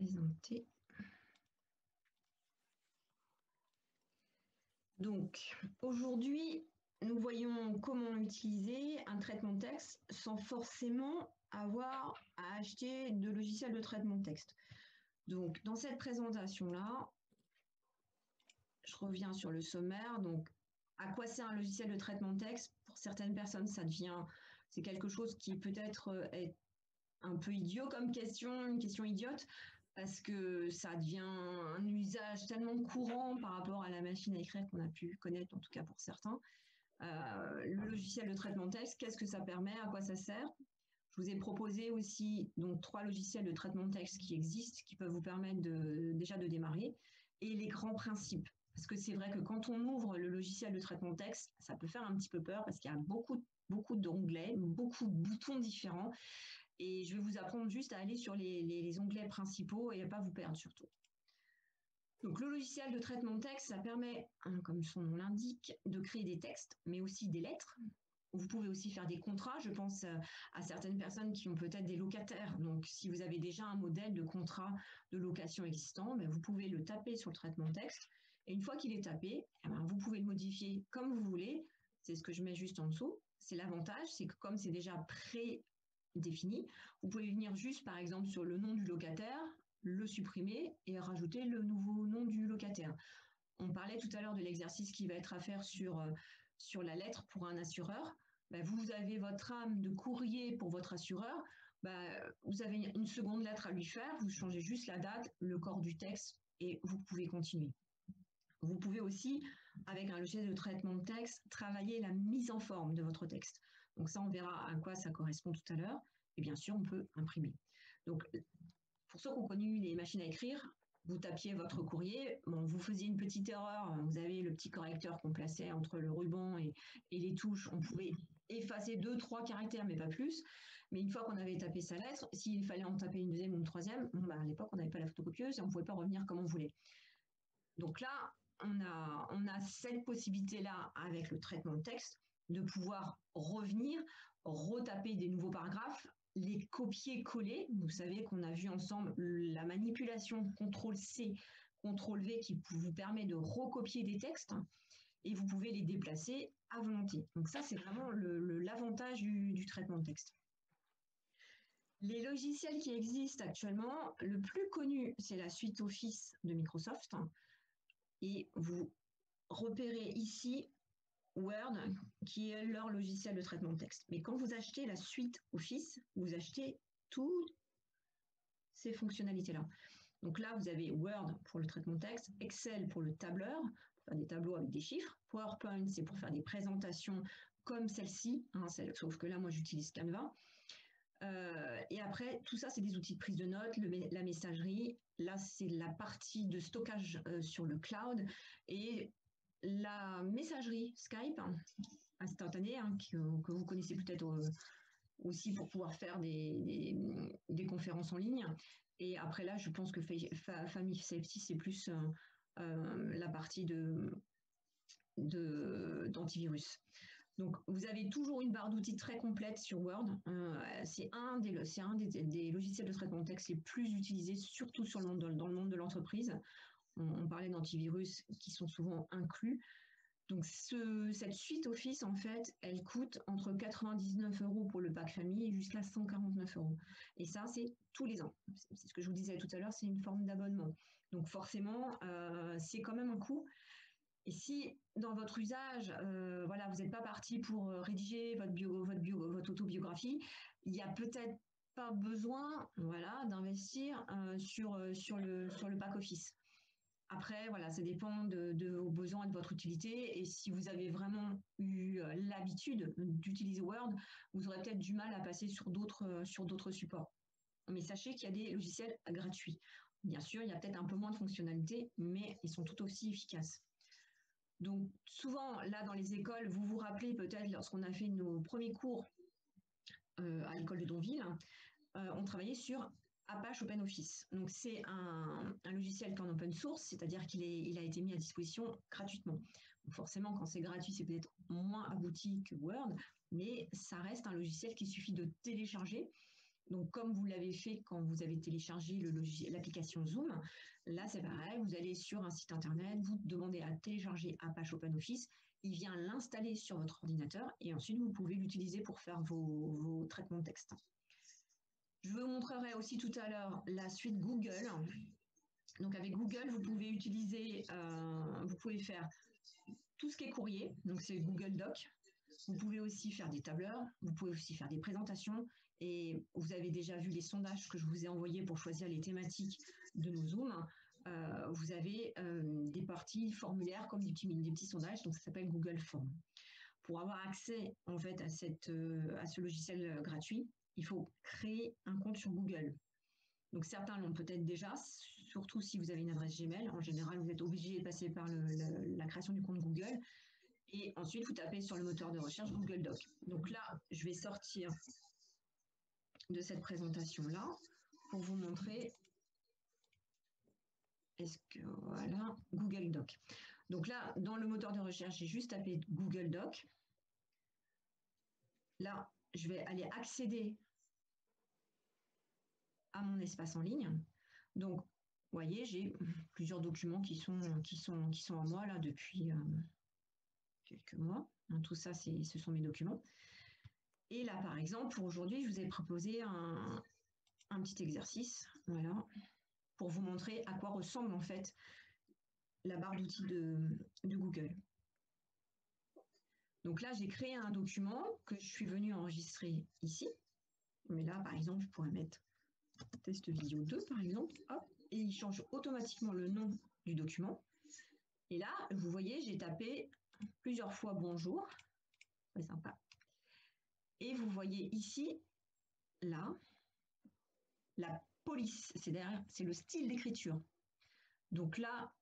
présenter. Donc, aujourd'hui, nous voyons comment utiliser un traitement de texte sans forcément avoir à acheter de logiciel de traitement de texte. Donc, dans cette présentation-là, je reviens sur le sommaire. Donc, à quoi sert un logiciel de traitement de texte? Pour certaines personnes, c'est quelque chose qui peut-être est un peu idiot comme question, une question idiote, parce que ça devient un usage tellement courant par rapport à la machine à écrire qu'on a pu connaître, en tout cas pour certains. Le logiciel de traitement de texte, qu'est-ce que ça permet? À quoi ça sert? Je vous ai proposé aussi donc 3 logiciels de traitement de texte qui existent, qui peuvent vous permettre déjà de démarrer, et les grands principes. Parce que c'est vrai que quand on ouvre le logiciel de traitement de texte, ça peut faire un petit peu peur parce qu'il y a beaucoup d'onglets, beaucoup de boutons différents. Et je vais vous apprendre juste à aller sur les onglets principaux et à ne pas vous perdre surtout. Donc, le logiciel de traitement de texte, ça permet, comme son nom l'indique, de créer des textes, mais aussi des lettres. Vous pouvez aussi faire des contrats. Je pense à certaines personnes qui ont peut-être des locataires. Donc, si vous avez déjà un modèle de contrat de location existant, vous pouvez le taper sur le traitement de texte. Et une fois qu'il est tapé, vous pouvez le modifier comme vous voulez. C'est ce que je mets juste en dessous. C'est l'avantage, c'est que comme c'est déjà prédéfini, vous pouvez venir juste, par exemple, sur le nom du locataire, le supprimer et rajouter le nouveau nom du locataire. On parlait tout à l'heure de l'exercice qui va être à faire sur la lettre pour un assureur. Vous avez votre âme de courrier pour votre assureur. Vous avez une seconde lettre à lui faire. Vous changez juste la date, le corps du texte et vous pouvez continuer. Vous pouvez aussi, avec un logiciel de traitement de texte, travailler la mise en forme de votre texte. Donc ça, on verra à quoi ça correspond tout à l'heure. Et bien sûr, on peut imprimer. Donc, pour ceux qui ont connu les machines à écrire, vous tapiez votre courrier, vous faisiez une petite erreur, vous avez le petit correcteur qu'on plaçait entre le ruban et les touches, on pouvait effacer 2-3 caractères, mais pas plus. Mais une fois qu'on avait tapé sa lettre, s'il fallait en taper une deuxième ou une troisième, à l'époque, on n'avait pas la photocopieuse et on ne pouvait pas revenir comme on voulait. Donc là, on a cette possibilité-là avec le traitement de texte de pouvoir revenir, retaper des nouveaux paragraphes, les copier-coller. Vous savez qu'on a vu ensemble la manipulation CTRL-C, CTRL-V qui vous permet de recopier des textes et vous pouvez les déplacer à volonté. Donc ça, c'est vraiment l'avantage du traitement de texte. Les logiciels qui existent actuellement, le plus connu, c'est la suite Office de Microsoft. Et vous repérez ici Word, qui est leur logiciel de traitement de texte. Mais quand vous achetez la suite Office, vous achetez toutes ces fonctionnalités-là. Donc là, vous avez Word pour le traitement de texte, Excel pour le tableur, pour faire des tableaux avec des chiffres, PowerPoint, c'est pour faire des présentations comme celle-ci, sauf que là, moi, j'utilise Canva. Et après, tout ça, c'est des outils de prise de notes, la messagerie. Là, c'est la partie de stockage sur le cloud et la messagerie Skype instantanée, que vous connaissez peut-être aussi pour pouvoir faire des conférences en ligne. Et après, là, je pense que Family Safety, c'est plus la partie d'antivirus. Donc, vous avez toujours une barre d'outils très complète sur Word. C'est un des logiciels de traitement de texte les plus utilisés, surtout dans le monde de l'entreprise. On parlait d'antivirus qui sont souvent inclus. Donc, cette suite Office, en fait, elle coûte entre 99 € pour le pack famille jusqu'à 149 €. Et ça, c'est tous les ans. C'est ce que je vous disais tout à l'heure, c'est une forme d'abonnement. Donc, forcément, c'est quand même un coût. Et si dans votre usage, vous n'êtes pas parti pour rédiger votre autobiographie, il n'y a peut-être pas besoin, d'investir sur le pack Office. Après, ça dépend de vos besoins et de votre utilité. Et si vous avez vraiment eu l'habitude d'utiliser Word, vous aurez peut-être du mal à passer sur d'autres supports. Mais sachez qu'il y a des logiciels gratuits. Bien sûr, il y a peut-être un peu moins de fonctionnalités, mais ils sont tout aussi efficaces. Donc, souvent, là, dans les écoles, vous vous rappelez peut-être lorsqu'on a fait nos premiers cours à l'école de Donville, on travaillait sur Apache OpenOffice. Donc, c'est un logiciel qui est en open source, c'est-à-dire qu'il a été mis à disposition gratuitement. Donc, forcément, quand c'est gratuit, c'est peut-être moins abouti que Word, mais ça reste un logiciel qu'il suffit de télécharger Donc, comme vous l'avez fait quand vous avez téléchargé l'application Zoom, là, c'est pareil, vous allez sur un site internet, vous demandez à télécharger Apache OpenOffice, il vient l'installer sur votre ordinateur et ensuite, vous pouvez l'utiliser pour faire vos traitements de texte. Je vous montrerai aussi tout à l'heure la suite Google. Donc, avec Google, vous pouvez utiliser, vous pouvez faire tout ce qui est courrier, donc c'est Google Doc. Vous pouvez aussi faire des tableurs, vous pouvez aussi faire des présentations et vous avez déjà vu les sondages que je vous ai envoyés pour choisir les thématiques de nos Zooms. Vous avez des parties formulaires comme des petits sondages, donc ça s'appelle Google Form. Pour avoir accès en fait à ce logiciel gratuit, il faut créer un compte sur Google. Donc certains l'ont peut-être déjà, surtout si vous avez une adresse Gmail. En général, vous êtes obligé de passer par la création du compte Google. Et ensuite, vous tapez sur le moteur de recherche Google Doc. Donc là, je vais sortir de cette présentation-là pour vous montrer. Est-ce que voilà, Google Doc. Donc là, dans le moteur de recherche, j'ai juste tapé Google Doc. Là, je vais aller accéder à mon espace en ligne. Donc, vous voyez, j'ai plusieurs documents qui sont en moi là depuis quelques mois. Tout ça, ce sont mes documents. Et là, par exemple, pour aujourd'hui, je vous ai proposé un petit exercice, voilà, pour vous montrer à quoi ressemble en fait la barre d'outils de Google. Donc là, j'ai créé un document que je suis venue enregistrer ici. Mais là, par exemple, je pourrais mettre test vidéo 2, par exemple, hop, et il change automatiquement le nom du document. Et là, vous voyez, j'ai tapé plusieurs fois bonjour, très sympa. Et vous voyez ici, là, la police, c'est le style d'écriture. Donc là,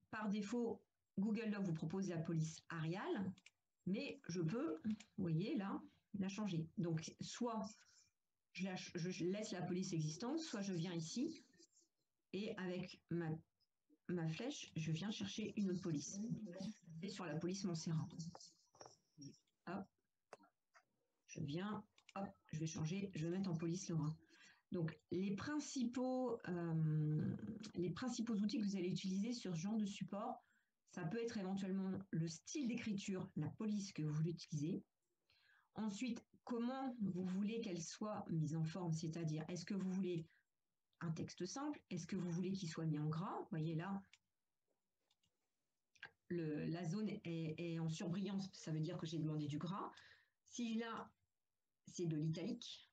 par défaut, Google Doc vous propose la police Arial, mais je peux, vous voyez là, la changer. Donc soit je laisse la police existante, soit je viens ici et avec ma flèche, je viens chercher une autre police. Et sur la police Montserrat. Hop, je viens, hop, je vais changer, je vais mettre en police Laura. Donc, les principaux outils que vous allez utiliser sur ce genre de support, ça peut être éventuellement le style d'écriture, la police que vous voulez utiliser. Ensuite, comment vous voulez qu'elle soit mise en forme, c'est-à-dire est-ce que vous voulez un texte simple, est-ce que vous voulez qu'il soit mis en gras? Vous voyez là, la zone est en surbrillance, ça veut dire que j'ai demandé du gras. Si là, c'est de l'italique,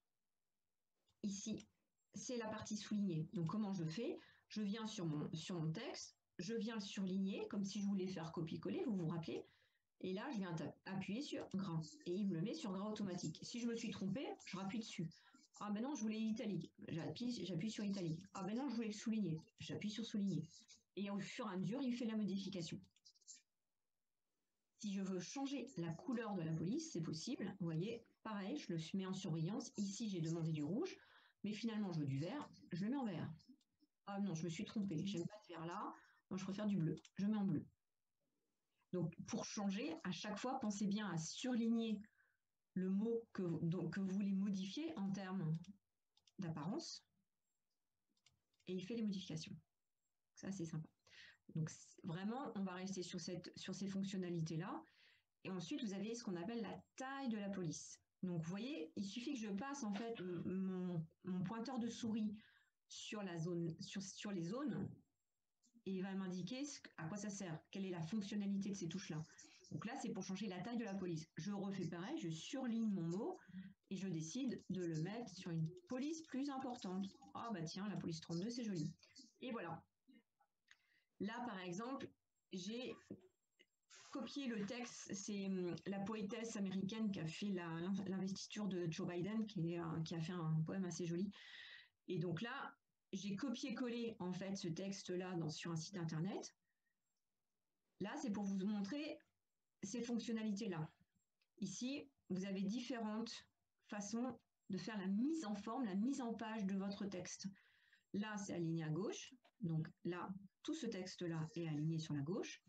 ici, c'est la partie soulignée. Donc, comment je fais? Je viens sur mon texte, je viens le surligner, comme si je voulais faire copier-coller, vous vous rappelez? Et là, je viens appuyer sur gras. Et il me le met sur gras automatique. Si je me suis trompée, je rappuie dessus. Ah ben non, je voulais italique. J'appuie sur italique. Ah ben non, je voulais le souligner. J'appuie sur souligner. Et au fur et à mesure, il fait la modification. Si je veux changer la couleur de la police, c'est possible. Vous voyez, pareil, je le mets en surbrillance. Ici, j'ai demandé du rouge, mais finalement, je veux du vert. Je le mets en vert. Ah non, je me suis trompée. J'aime pas ce vert-là. Moi, je préfère du bleu. Je mets en bleu. Donc, pour changer, à chaque fois, pensez bien à surligner le mot que vous voulez modifier en termes d'apparence. Et il fait les modifications. Ça, c'est sympa. Donc, vraiment, on va rester sur ces fonctionnalités-là. Et ensuite, vous avez ce qu'on appelle la taille de la police. Donc, vous voyez, il suffit que je passe en fait mon pointeur de souris sur la zone, sur les zones, et il va m'indiquer à quoi ça sert, quelle est la fonctionnalité de ces touches-là. Donc là, c'est pour changer la taille de la police. Je refais pareil, je surligne mon mot et je décide de le mettre sur une police plus importante. Ah bah tiens, la police 32, c'est joli. Et voilà. Là, par exemple, j'ai copié le texte. C'est la poétesse américaine qui a fait l'investiture de Joe Biden, qui a fait un poème assez joli. Et donc là, j'ai copié-collé en fait ce texte-là sur un site internet. Là, c'est pour vous montrer ces fonctionnalités-là. Ici, vous avez différentes façons de faire la mise en forme, la mise en page de votre texte. Là, c'est aligné à gauche. Donc là, tout ce texte-là est aligné sur la gauche.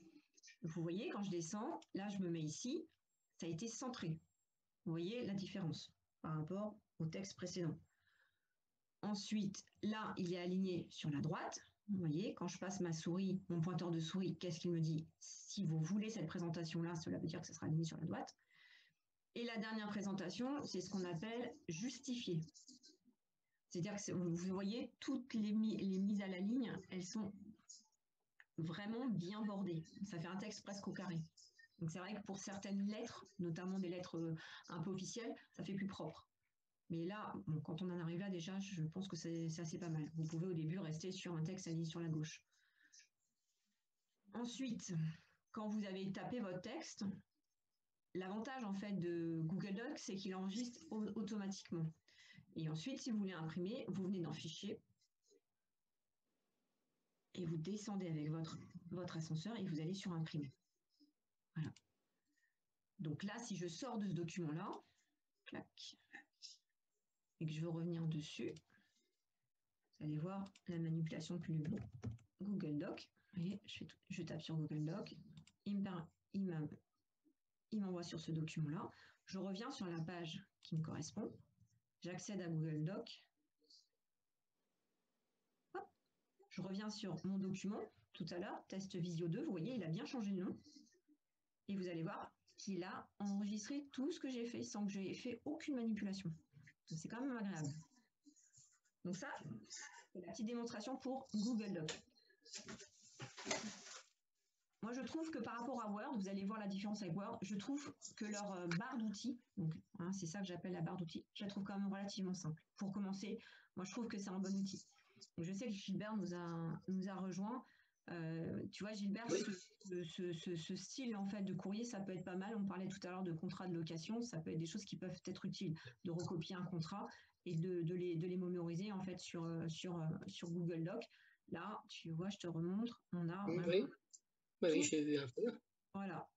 Vous voyez, quand je descends, là, je me mets ici, ça a été centré. Vous voyez la différence par rapport au texte précédent. Ensuite, là, il est aligné sur la droite. Vous voyez, quand je passe ma souris, mon pointeur de souris, qu'est-ce qu'il me dit? Si vous voulez cette présentation-là, cela veut dire que ce sera aligné sur la droite. Et la dernière présentation, c'est ce qu'on appelle justifier. C'est-à-dire que vous voyez, toutes les mises à la ligne, elles sont vraiment bien bordées. Ça fait un texte presque au carré. Donc c'est vrai que pour certaines lettres, notamment des lettres un peu officielles, ça fait plus propre. Mais là, bon, quand on en arrive là, déjà, je pense que c'est assez pas mal. Vous pouvez au début rester sur un texte aligné sur la gauche. Ensuite, quand vous avez tapé votre texte, l'avantage en fait de Google Docs, c'est qu'il enregistre automatiquement. Et ensuite, si vous voulez imprimer, vous venez dans Fichier et vous descendez avec votre ascenseur et vous allez sur Imprimer. Voilà. Donc là, si je sors de ce document-là, clac, et que je veux revenir dessus, vous allez voir la manipulation plus Google Doc. Et je tape sur Google Doc. Il m'envoie sur ce document-là. Je reviens sur la page qui me correspond. J'accède à Google Doc. Hop. Je reviens sur mon document tout à l'heure, Test Visio 2. Vous voyez, il a bien changé de nom. Et vous allez voir qu'il a enregistré tout ce que j'ai fait sans que j'ai fait aucune manipulation. C'est quand même agréable. Donc ça, c'est la petite démonstration pour Google Doc. Moi, je trouve que par rapport à Word, vous allez voir la différence avec Word, je trouve que leur barre d'outils, donc c'est ça que j'appelle la barre d'outils, je la trouve quand même relativement simple. Pour commencer, moi, je trouve que c'est un bon outil. Donc, je sais que Gilbert nous a rejoint. Tu vois, Gilbert, oui. ce style en fait de courrier, ça peut être pas mal. On parlait tout à l'heure de contrat de location, ça peut être des choses qui peuvent être utiles, de recopier un contrat et de les mémoriser en fait sur Google Doc. Là, tu vois, je te remontre, on a oui. Oui, j'ai vu un peu. Voilà.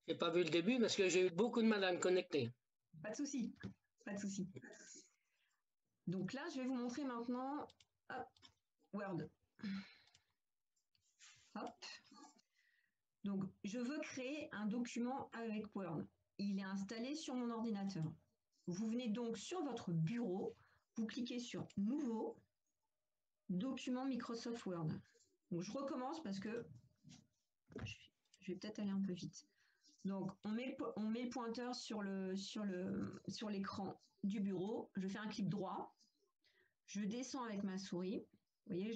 J'ai pas vu le début parce que j'ai eu beaucoup de mal à me connecter. Pas de souci, pas de souci. Donc là, je vais vous montrer maintenant hop, Word. Hop. Donc, je veux créer un document avec Word. Il est installé sur mon ordinateur. Vous venez donc sur votre bureau, vous cliquez sur Nouveau, Document Microsoft Word. Donc, je recommence parce que je vais peut-être aller un peu vite. Donc, on met le pointeur sur l'écran du bureau. Je fais un clic droit. Je descends avec ma souris. Vous voyez,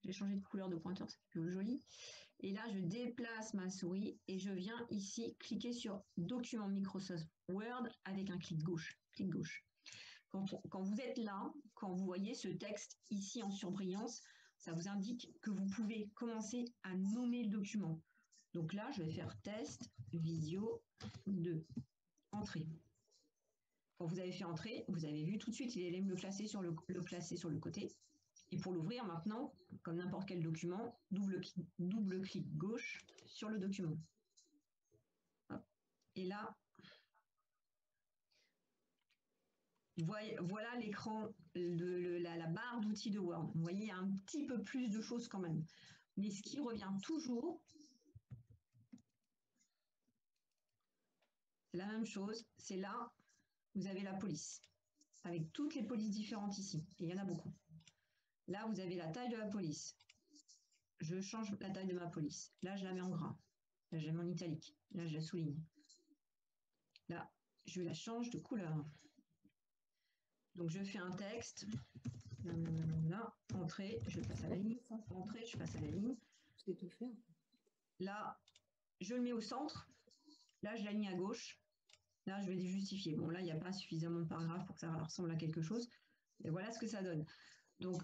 j'ai changé de couleur de pointeur, c'est plus joli. Et là, je déplace ma souris et je viens ici cliquer sur Document Microsoft Word avec un clic gauche. Clic gauche. Quand vous êtes là, quand vous voyez ce texte ici en surbrillance, ça vous indique que vous pouvez commencer à nommer le document. Donc là, je vais faire Test Visio 2. Entrée. Quand vous avez fait Entrée, vous avez vu tout de suite, il allait me le classer sur le côté. Et pour l'ouvrir maintenant, comme n'importe quel document, double clic gauche sur le document. Hop. Et là, voilà l'écran de la barre d'outils de Word. Vous voyez, il y a un petit peu plus de choses quand même. Mais ce qui revient toujours, c'est la même chose. C'est là, vous avez la police, avec toutes les polices différentes ici. Et il y en a beaucoup. Là, vous avez la taille de la police. Je change la taille de ma police. Là, je la mets en gras. Là, je la mets en italique. Là, je la souligne. Là, je la change de couleur. Donc, je fais un texte. Là, entrée, je passe à la ligne. Entrée, je passe à la ligne. C'est tout faire. Là, je le mets au centre. Là, je l'aligne à gauche. Là, je vais les justifier. Bon, là, il n'y a pas suffisamment de paragraphes pour que ça ressemble à quelque chose. Et voilà ce que ça donne. Donc,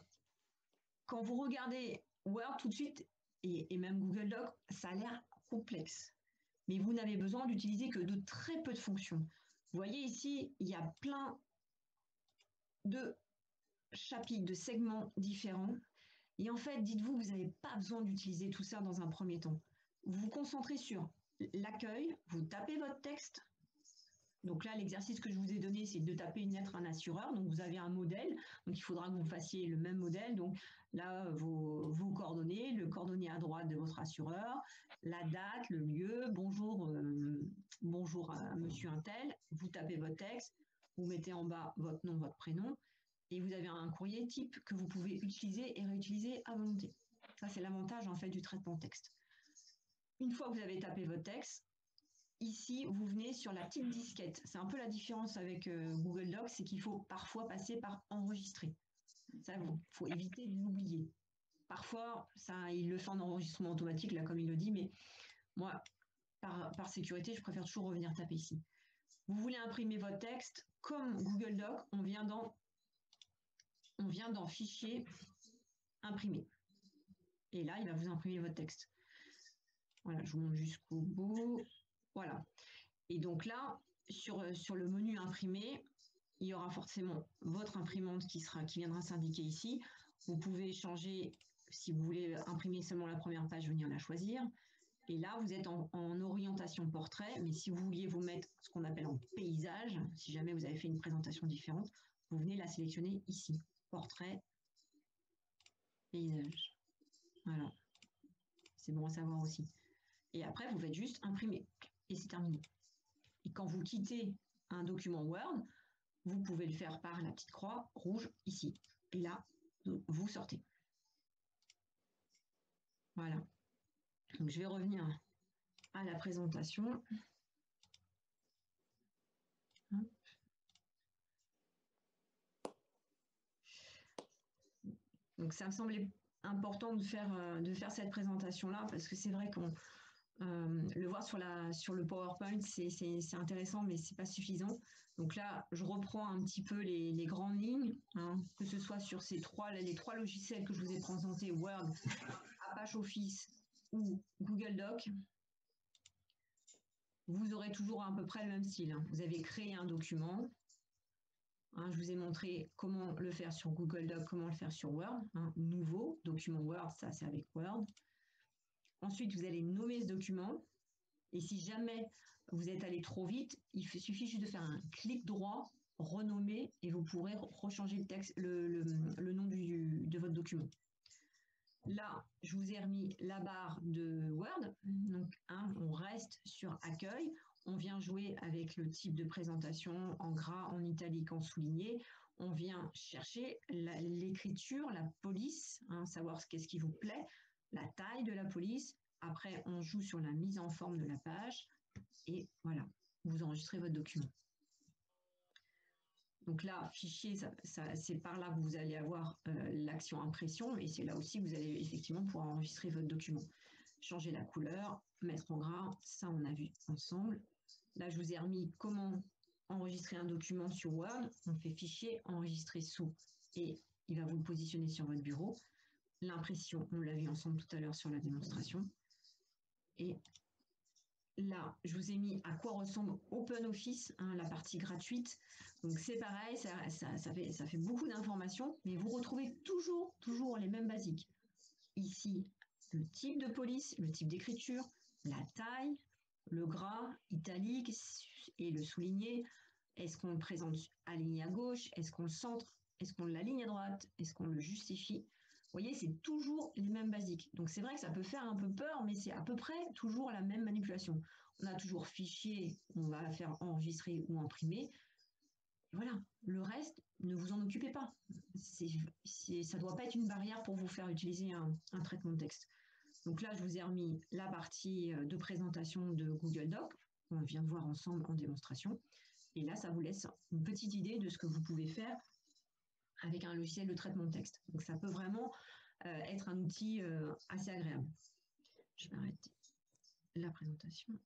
quand vous regardez Word tout de suite, et même Google Doc, ça a l'air complexe. Mais vous n'avez besoin d'utiliser que de très peu de fonctions. Vous voyez ici, il y a plein de chapitres, de segments différents. Et en fait, dites-vous, vous n'avez pas besoin d'utiliser tout ça dans un premier temps. Vous vous concentrez sur l'accueil, vous tapez votre texte. Donc là, l'exercice que je vous ai donné, c'est de taper une lettre à un assureur. Donc vous avez un modèle, donc il faudra que vous fassiez le même modèle. Donc là, vos coordonnées, le coordonné à droite de votre assureur, la date, le lieu, bonjour à monsieur Untel, vous tapez votre texte, vous mettez en bas votre nom, votre prénom, et vous avez un courrier type que vous pouvez utiliser et réutiliser à volonté. Ça, c'est l'avantage en fait du traitement de texte. Une fois que vous avez tapé votre texte, ici, vous venez sur la petite disquette. C'est un peu la différence avec Google Docs, c'est qu'il faut parfois passer par enregistrer. Ça, il faut éviter de l'oublier. Parfois, ça, il le fait en enregistrement automatique, là, comme il le dit, mais moi, par sécurité, je préfère toujours revenir taper ici. Vous voulez imprimer votre texte, comme Google Doc, on vient dans Fichier, Imprimer. Et là, il va vous imprimer votre texte. Voilà, je vous montre jusqu'au bout. Voilà. Et donc là, sur le menu Imprimer, il y aura forcément votre imprimante qui viendra s'indiquer ici. Vous pouvez changer, si vous voulez imprimer seulement la première page, venir la choisir. Et là, vous êtes en orientation portrait, mais si vous vouliez vous mettre ce qu'on appelle en paysage, si jamais vous avez fait une présentation différente, vous venez la sélectionner ici. Portrait, paysage. Voilà. C'est bon à savoir aussi. Et après, vous faites juste imprimer. Et c'est terminé. Et quand vous quittez un document Word, vous pouvez le faire par la petite croix rouge ici. Et là, vous sortez. Voilà. Donc, je vais revenir à la présentation. Donc, ça me semblait important de faire cette présentation-là parce que c'est vrai qu'on le voir sur le PowerPoint, c'est intéressant, mais c'est pas suffisant. Donc là, je reprends un petit peu les grandes lignes, hein, que ce soit sur les trois logiciels que je vous ai présentés, Word, Apache Office ou Google Doc. Vous aurez toujours à peu près le même style. Hein. Vous avez créé un document. Hein, je vous ai montré comment le faire sur Google Doc, comment le faire sur Word. Hein, nouveau, document Word, ça c'est avec Word. Ensuite, vous allez nommer ce document. Et si jamais vous êtes allé trop vite, il suffit juste de faire un clic droit, renommer, et vous pourrez rechanger le texte, le nom de votre document. Là, je vous ai remis la barre de Word. Donc, hein, on reste sur Accueil. On vient jouer avec le type de présentation en gras, en italique, en souligné. On vient chercher l'écriture, la police, hein, savoir qu'est-ce qui vous plaît, la taille de la police. Après, on joue sur la mise en forme de la page. Et voilà, vous enregistrez votre document. Donc là, fichier, c'est par là que vous allez avoir l'action impression et c'est là aussi que vous allez effectivement pouvoir enregistrer votre document. Changer la couleur, mettre en gras, ça on a vu ensemble. Là, je vous ai remis comment enregistrer un document sur Word. On fait fichier, enregistrer sous et il va vous le positionner sur votre bureau. L'impression, on l'a vu ensemble tout à l'heure sur la démonstration. Et là, je vous ai mis à quoi ressemble OpenOffice, hein, la partie gratuite. Donc c'est pareil, ça fait beaucoup d'informations, mais vous retrouvez toujours les mêmes basiques. Ici, le type de police, le type d'écriture, la taille, le gras, italique et le souligné. Est-ce qu'on le présente aligné à gauche? Est-ce qu'on le centre? Est-ce qu'on l'aligne à droite? Est-ce qu'on le justifie? Vous voyez, c'est toujours les mêmes basiques. Donc c'est vrai que ça peut faire un peu peur, mais c'est à peu près toujours la même manipulation. On a toujours fichier, on va faire enregistrer ou imprimer. Et voilà, le reste, ne vous en occupez pas. Ça ne doit pas être une barrière pour vous faire utiliser un traitement de texte. Donc là, je vous ai remis la partie de présentation de Google Doc. On vient de voir ensemble en démonstration. Et là, ça vous laisse une petite idée de ce que vous pouvez faire avec un logiciel de traitement de texte. Donc ça peut vraiment être un outil assez agréable. Je vais arrêter la présentation.